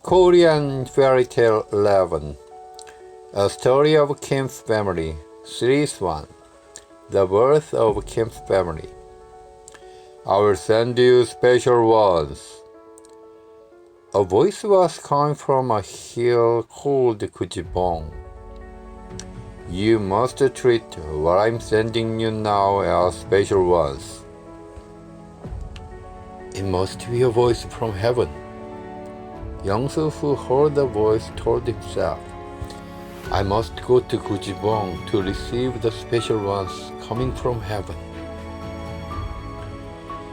Korean Fairy Tale 11. A Story of Kim's Family, Series 1. The Birth of Kim's Family. I will send you special ones. A voice was coming from a hill called Gujibong. You must treat what I'm sending you now as special ones. It must be a voice from heaven. Young-soo, who heard the voice, told himself, I must go to Gujibong to receive the special ones coming from heaven.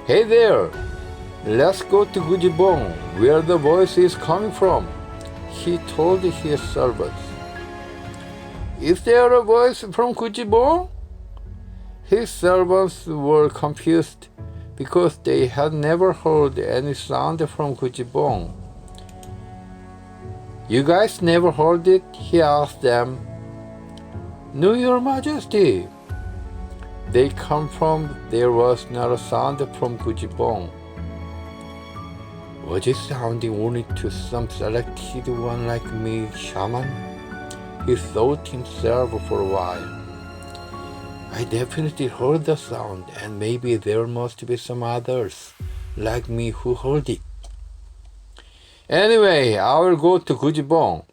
Hey there! Let's go to Gujibong, where the voice is coming from, he told his servants. Is there a voice from Gujibong? His servants were confused because they had never heard any sound from Gujibong. You guys never heard it? He asked them. No, Your Majesty. They confirmed there was not a sound from Gujibong. Was it sounding only to some selected one like me, shaman? He thought himself for a while. I definitely heard the sound, and maybe there must be some others like me who heard it. Anyway, I will go to Gujibong.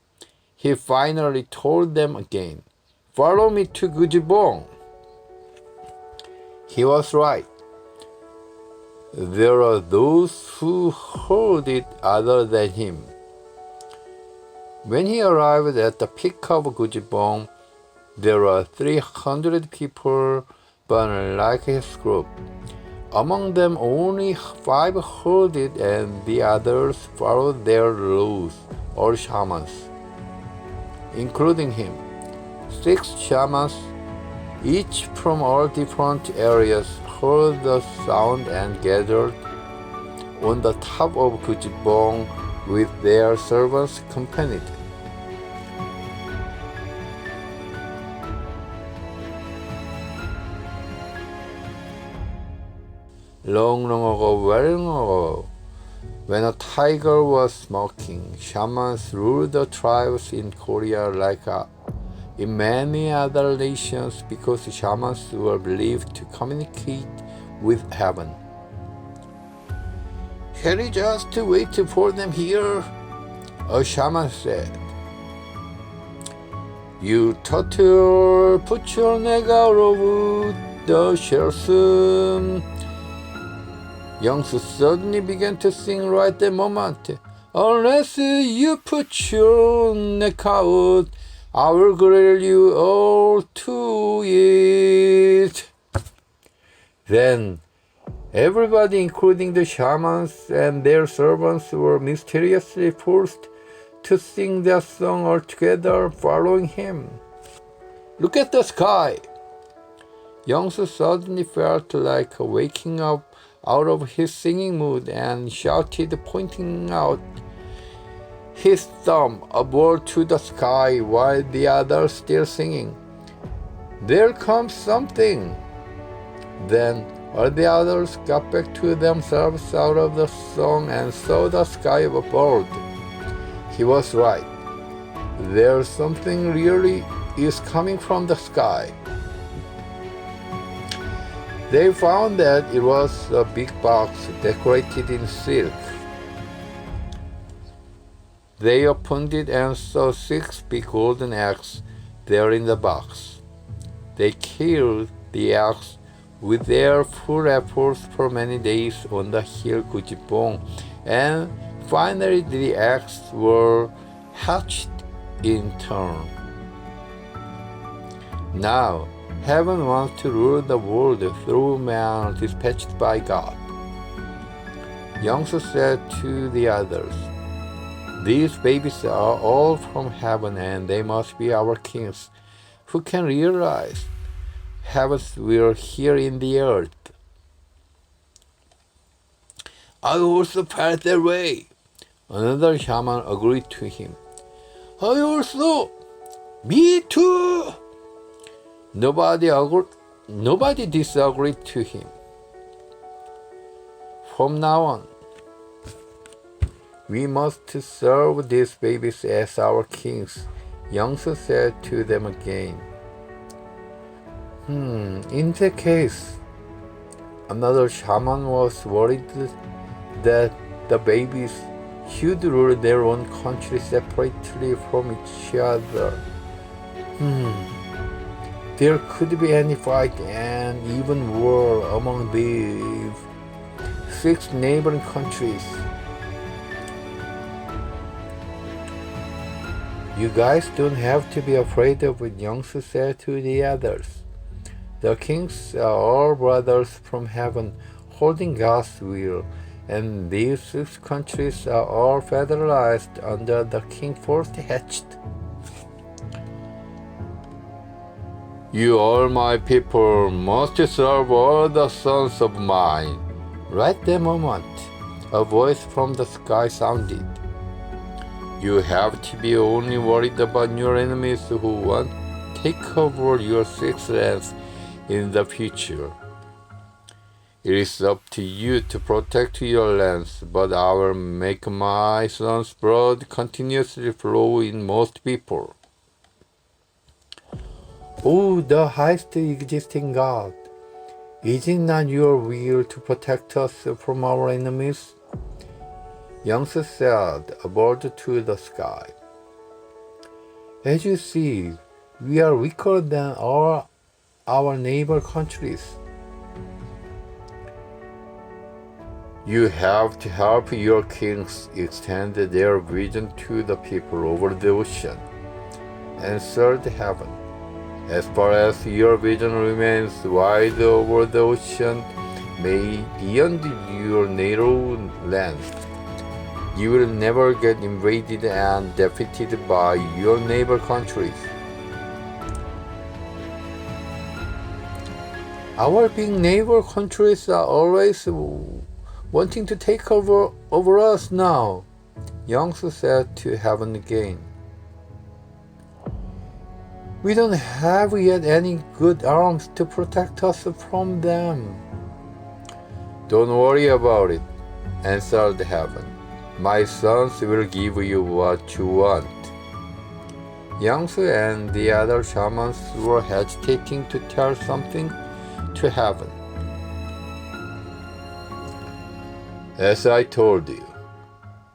He finally told them again. Follow me to Gujibong. He was right. There are those who heard it other than him. When he arrived at the peak of Gujibong, there were 300 people, but unlike his group. Among them, only 5 heard it, and the others followed their rules, all shamans, including him. 6 shamans, each from all different areas, heard the sound and gathered on the top of Gujibong with their servants accompanied. Long ago, very long ago, when a tiger was smoking, shamans ruled the tribes in Korea like in many other nations because shamans were believed to communicate with heaven. Shall we just wait for them here? A shaman said. You turtle, put your neck out of the shell soon. Young-soo suddenly began to sing right that moment. Unless you put your neck out, I will grill you all to eat. Then, everybody, including the shamans and their servants, were mysteriously forced to sing that song all together, following him. Look at the sky! Young-soo suddenly felt like waking up out of his singing mood and shouted, pointing out his thumb upward to the sky while the others still singing. There comes something. Then all the others got back to themselves out of the song and saw the sky above. He was right. There's something really is coming from the sky. They found that it was a big box decorated in silk. They opened it and saw 6 big golden eggs there in the box. They killed the eggs with their full efforts for many days on the hill Gujibong, and finally the eggs were hatched in turn. Now, heaven wants to rule the world through man dispatched by God. Young-soo said to the others, these babies are all from heaven and they must be our kings who can realize heaven's will here in the earth. I also felt that way. Another shaman agreed to him. I also. Me too. Nobody disagreed to him. From now on, We must serve these babies as our kings, Yangsu said to them again. In that case, another shaman was worried that the babies should rule their own country separately from each other. There could be any fight and even war among these 6 neighboring countries. You guys don't have to be afraid of what Yangsu said to the others. The kings are all brothers from heaven, holding God's will, and these 6 countries are all federalized under the king first hatched. You all my people must serve all the sons of mine. Right that moment, a voice from the sky sounded. You have to be only worried about your enemies who want to take over your 6 lands in the future. It is up to you to protect your lands, but I will make my son's blood continuously flow in most people. Oh, the highest existing God, is it not your will to protect us from our enemies? Yangsu said, above to the sky. As you see, we are weaker than all our neighbor countries. You have to help your kings extend their vision to the people over the ocean, answered heaven. As far as your vision remains wide over the ocean, beyond your native land, you will never get invaded and defeated by your neighbor countries. Our big neighbor countries are always wanting to take over us now, Yangsu said to heaven again. We don't have yet any good arms to protect us from them. Don't worry about it, answered heaven. My sons will give you what you want. Yangsu and the other shamans were hesitating to tell something to heaven. As I told you,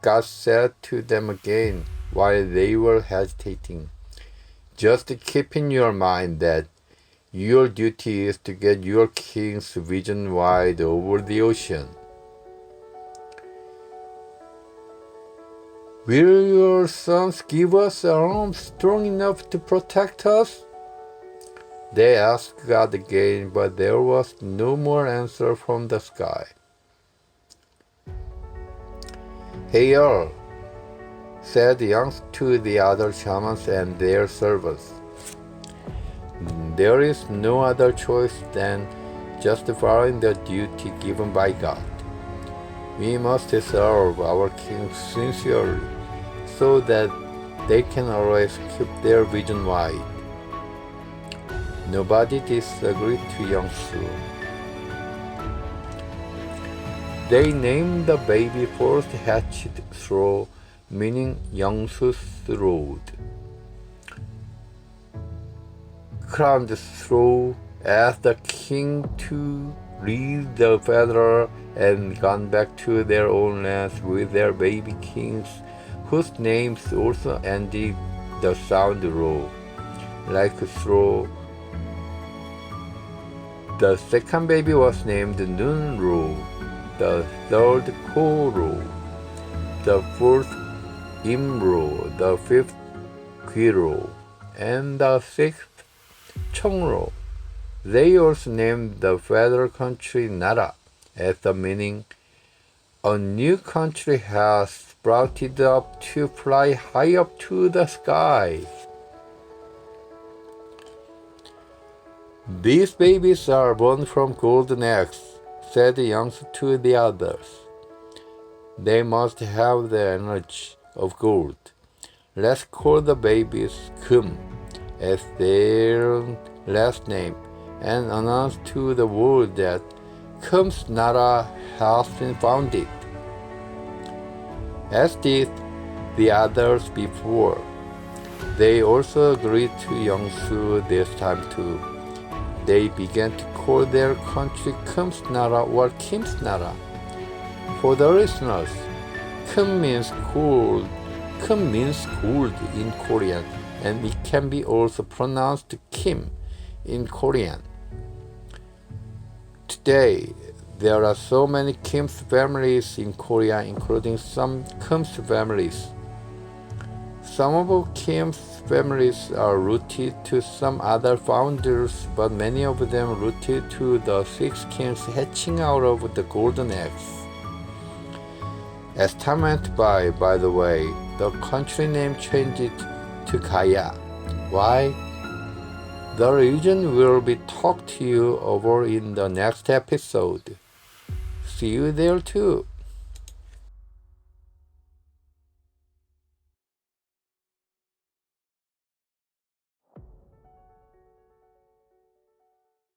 God said to them again while they were hesitating, just keep in your mind that your duty is to get your king's vision wide over the ocean. Will your sons give us arms strong enough to protect us? They asked God again, but there was no more answer from the sky. Hey all, said Yangsu to the other shamans and their servants. There is no other choice than just following the duty given by God. We must serve our kings sincerely, so that they can always keep their vision wide. Nobody disagreed to Yangsu. They named the baby first hatched through, meaning Yangsu's road. Crowned through as the king to lead the federal and gone back to their own lands with their baby kings, whose names also ended the sound ro, like through. The second baby was named Nun-ro, the third Ko-ro, the fourth Im-ro, the fifth Qui-ro, and the sixth Chong-ro. They also named the federal country Nara, as the meaning, a new country has sprouted up to fly high up to the sky. These babies are born from golden eggs, said Yangsu to the others. They must have the energy of gold. Let's call the babies Kum as their last name and announce to the world that Kum's Nara has been founded. as did the others before. They also agreed to Yongsu this time too. They began to call their country Kim's Nara or Kim's Nara. For the listeners, Kim means gold. Kim means gold in Korean, and it can be also pronounced Kim in Korean. Today, there are so many Kim's families in Korea, including some Kim's families. Some of Kim's families are rooted to some other founders, but many of them rooted to the 6 kings hatching out of the golden eggs. As time went by the way, the country name changed to Gaya. Why? The reason will be talked to you over in the next episode. See you there too.